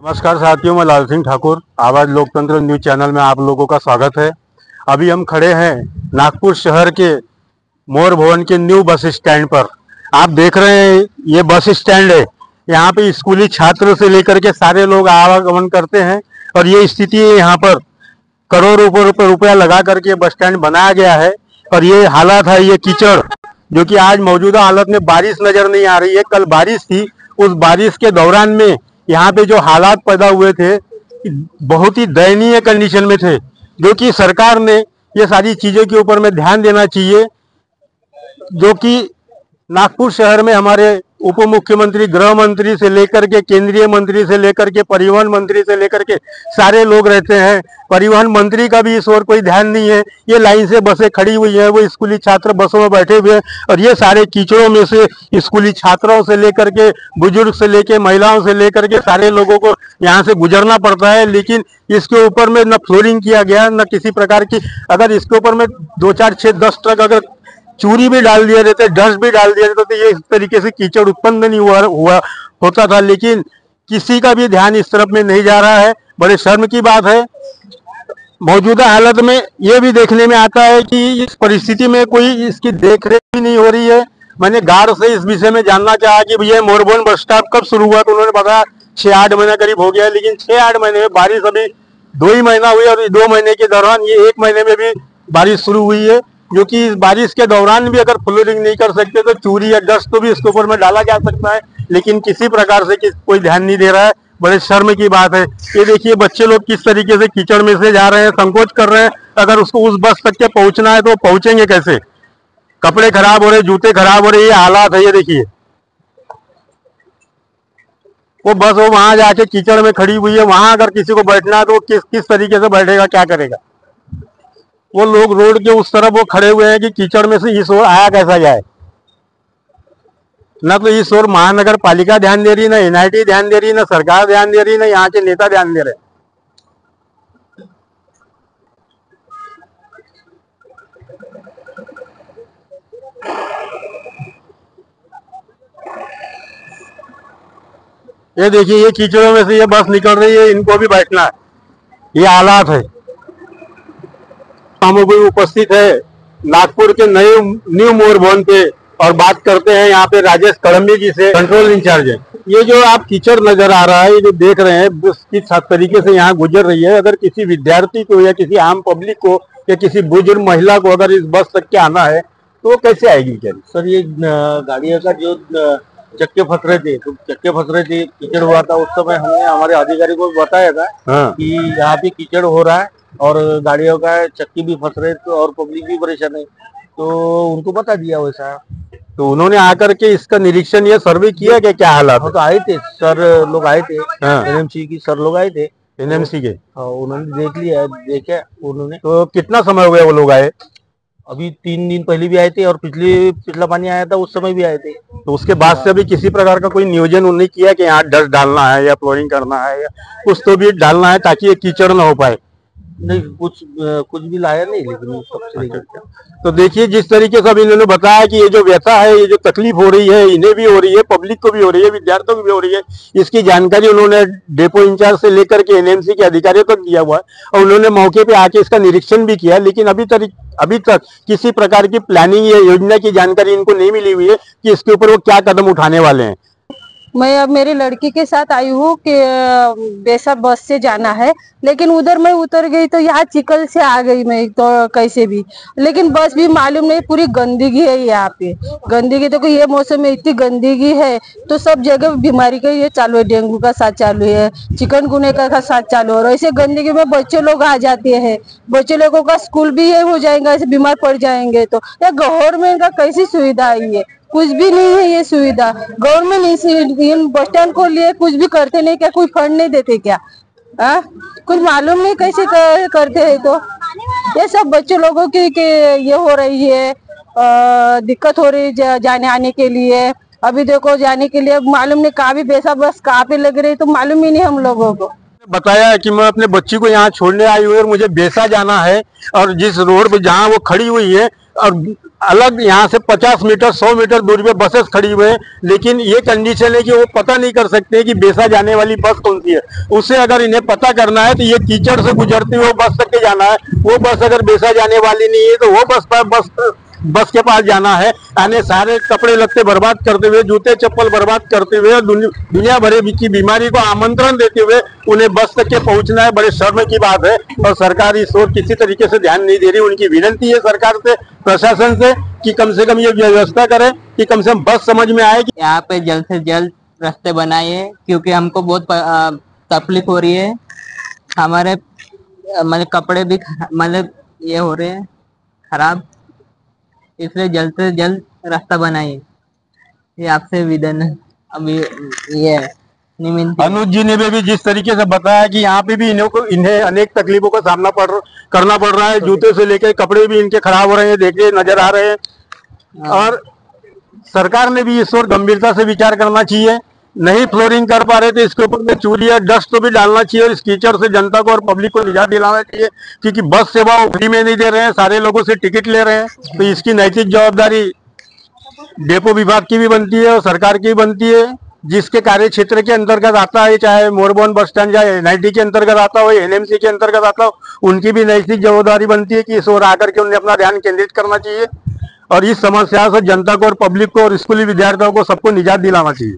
नमस्कार साथियों, मैं लाल सिंह ठाकुर, आवाज लोकतंत्र न्यूज चैनल में आप लोगों का स्वागत है। अभी हम खड़े हैं नागपुर शहर के मोर भवन के न्यू बस स्टैंड पर। आप देख रहे हैं ये बस स्टैंड है। यहाँ पे स्कूली छात्र से लेकर के सारे लोग आवागमन करते हैं और ये स्थिति है। यहाँ पर करोड़ों रुपया लगा करके बस स्टैंड बनाया गया है और ये हालत है, ये कीचड़, जो कि आज मौजूदा हालत में बारिश नजर नहीं आ रही है। कल बारिश थी, उस बारिश के दौरान में यहाँ पे जो हालात पैदा हुए थे बहुत ही दयनीय कंडीशन में थे, जो कि सरकार ने ये सारी चीजों के ऊपर में ध्यान देना चाहिए। जो कि नागपुर शहर में हमारे उप मुख्यमंत्री, गृह मंत्री से लेकर के केंद्रीय मंत्री से लेकर के परिवहन मंत्री से लेकर के सारे लोग रहते हैं। परिवहन मंत्री का भी इस ओर कोई ध्यान नहीं है। ये लाइन से बसें खड़ी हुई हैं, वो स्कूली छात्र बसों में बैठे हुए हैं और ये सारे कीचड़ों में से स्कूली छात्रों से लेकर के बुजुर्ग से लेकर महिलाओं से लेकर के सारे लोगों को यहाँ से गुजरना पड़ता है। लेकिन इसके ऊपर में न फ्लोरिंग किया गया, न किसी प्रकार की, अगर इसके ऊपर में 2, 4, 6, 10 ट्रक अगर चूरी भी डाल दिए रहते, डस्ट भी डाल दिया रहता, तो ये इस तरीके से कीचड़ उत्पन्न नहीं हुआ होता था। लेकिन किसी का भी ध्यान इस तरफ में नहीं जा रहा है। बड़े शर्म की बात है। मौजूदा हालत में ये भी देखने में आता है कि इस परिस्थिति में कोई इसकी देखरेख भी नहीं हो रही है। मैंने गार्ड से इस विषय में जानना चाहा कि भैया मोर भवन बस स्टॉप कब शुरू हुआ, तो उन्होंने बताया 6-8 महीना करीब हो गया है। लेकिन 6-8 महीने में बारिश अभी 2 ही महीना हुई और 2 महीने के दौरान ये 1 महीने में भी बारिश शुरू हुई है। जो कि इस बारिश के दौरान भी अगर फ्लोरिंग नहीं कर सकते तो चूरी या डस्ट तो भी इसके ऊपर में डाला जा सकता है, लेकिन किसी प्रकार से कोई ध्यान नहीं दे रहा है। बड़े शर्म की बात है। ये देखिए बच्चे लोग किस तरीके से कीचड़ में से जा रहे हैं, संकोच कर रहे हैं। अगर उसको उस बस तक के पहुंचना है तो पहुंचेंगे कैसे? कपड़े खराब हो रहे, जूते खराब हो रहे, ये हालात है। ये देखिए वो बस वो वहां जाके कीचड़ में खड़ी हुई है। वहां अगर किसी को बैठना है तो किस तरीके से बैठेगा, क्या करेगा? वो लोग रोड के उस तरफ वो खड़े हुए हैं कि कीचड़ में से इस ओर आया कैसा जाए। ना तो इस ओर महानगर पालिका ध्यान दे रही, ना एनआईटी ध्यान दे रही, ना सरकार ध्यान दे रही, ना यहाँ के नेता ध्यान दे रहे। ये देखिए ये कीचड़ों में से ये बस निकल रही है, इनको भी बैठना है। ये हालात है। हम भी उपस्थित है नागपुर के न्यू मोर भवन पे और बात करते हैं यहाँ पे राजेश कड़म्बी जी से, कंट्रोल इंचार्ज है। ये जो आप कीचड़ नजर आ रहा है, ये जो देख रहे हैं बस किस तरीके से यहाँ गुजर रही है। अगर किसी विद्यार्थी को या किसी आम पब्लिक को या किसी बुजुर्ग महिला को अगर इस बस तक के आना है तो वो कैसे आएगी? क्या सर, ये गाड़ियों का जो चक्के फंस रहे थे, तो चक्के फंस रहे थे, कीचड़ हुआ था। उस समय हमने हमारे अधिकारी को बताया था कि यहाँ पे कीचड़ हो रहा है और गाड़ियों का चक्की भी फंस रहे थे और पब्लिक भी परेशान है, तो उनको बता दिया वैसा। तो उन्होंने आकर के इसका निरीक्षण या सर्वे किया कि क्या हालात? तो आए थे सर, लोग आए थे, एनएमसी की सर लोग आए थे, एनएमसी के। उन्होंने देख लिया, देखा उन्होंने। तो कितना समय हो गया वो लोग आए? अभी 3 दिन पहले भी आए थे और पिछला पानी आया था उस समय भी आए थे। तो उसके बाद से अभी किसी प्रकार का कोई नियोजन उन्होंने किया कि यहाँ डस्ट डालना है या फ्लोरिंग करना है या कुछ तो भी डालना है ताकि ये कीचड़ ना हो पाए? नहीं, कुछ भी लाया नहीं, लेकिन सबसे तो देखिए जिस तरीके से अभी इन्होंने बताया कि ये जो व्यथा है, ये जो तकलीफ हो रही है, इन्हें भी हो रही है, पब्लिक को भी हो रही है, विद्यार्थियों को भी हो रही है। इसकी जानकारी उन्होंने डेपो इंचार्ज से लेकर के एनएमसी के अधिकारियों तक दिया हुआ है और उन्होंने मौके पे आके इसका निरीक्षण भी किया। लेकिन अभी तक किसी प्रकार की प्लानिंग या योजना की जानकारी इनको नहीं मिली हुई है कि इसके ऊपर वो क्या कदम उठाने वाले हैं। मैं अब मेरी लड़की के साथ आई हूँ कि बेसा बस से जाना है, लेकिन उधर मैं उतर गई तो यहाँ चिकल से आ गई मैं तो कैसे भी। लेकिन बस भी मालूम नहीं, पूरी गंदगी है यहाँ पे। गंदगी तो ये मौसम में इतनी गंदगी है तो सब जगह बीमारी का ये चालू है, डेंगू का साथ चालू है, चिकनगुनिया का साथ चालू है। और ऐसे गंदगी में बच्चे लोग आ जाते हैं, बच्चे लोगों का स्कूल भी ये हो जाएगा, ऐसे बीमार पड़ जाएंगे। तो ये गवर्नमेंट का कैसी सुविधा है? ये कुछ भी नहीं है ये सुविधा। गवर्नमेंट बस स्टैंड को लिए कुछ भी करते नहीं क्या? कोई फंड नहीं देते क्या? कुछ मालूम नहीं कैसे करते हैं। तो ये सब बच्चे लोगों की ये हो रही है, दिक्कत हो रही है जाने आने के लिए। अभी देखो जाने के लिए मालूम नहीं कहाँ भी बेसा बस कहाँ पे लग रही, तो मालूम ही नहीं हम लोगों को। बताया कि मैं अपने बच्ची को यहाँ छोड़ने आई हुई और मुझे बेसा जाना है और जिस रोड पे जहाँ वो खड़ी हुई है और अलग यहाँ से 50 मीटर 100 मीटर दूरी पे बसेस खड़ी हुई है, लेकिन ये कंडीशन है कि वो पता नहीं कर सकते कि बेसा जाने वाली बस कौन सी है। उससे अगर इन्हें पता करना है तो ये कीचड़ से गुजरते हुए बस तक के जाना है। वो बस अगर बेसा जाने वाली नहीं है तो वो बस के पास जाना है, यानी सारे कपड़े लत्ते बर्बाद करते हुए, जूते चप्पल बर्बाद करते हुए, दुनिया भर की बीमारी को आमंत्रण देते हुए उन्हें बस तक के पहुंचना है। बड़े शर्म की बात है और सरकार इस ओर किसी तरीके से ध्यान नहीं दे रही। उनकी विनती है सरकार से, प्रशासन से कि कम से कम ये व्यवस्था करे कि कम से कम बस समझ में आए कि यहाँ पे जल्द से जल्द रास्ते बनाइए, क्योंकि हमको बहुत तकलीफ हो रही है। हमारे मतलब कपड़े भी मतलब ये हो रहे हैं खराब, इसलिए जल्द से जल्द रास्ता बनाइए। ये आपसे विदन अभी ये अनुज जी ने भी जिस तरीके से बताया कि यहाँ पे भी इन्हें अनेक तकलीफों का सामना करना पड़ रहा है। जूते से लेकर कपड़े भी इनके खराब हो रहे हैं, देखिए नजर आ रहे हैं। और सरकार ने भी इस ओर गंभीरता से विचार करना चाहिए। नहीं फ्लोरिंग कर पा रहे थे, इसके ऊपर में चूड़ी या डस्ट तो भी डालना चाहिए और इस कीचड़ से जनता को और पब्लिक को निजात दिलाना चाहिए, क्योंकि बस सेवा वो फ्री में नहीं दे रहे हैं, सारे लोगों से टिकट ले रहे हैं। तो इसकी नैतिक जवाबदारी डेपो विभाग की भी बनती है और सरकार की भी बनती है, जिसके कार्य क्षेत्र के अंतर्गत आता है, चाहे मोरबोन बस स्टैंड या NIT के अंतर्गत आता हो, NMC के अंतर्गत आता हो, उनकी भी नैतिक जवाबदारी बनती है कि इस ओर आकर के उन्हें अपना ध्यान केंद्रित करना चाहिए और इस समस्या से जनता को और पब्लिक को और स्कूली विद्यार्थियों को सबको निजात दिलाना चाहिए।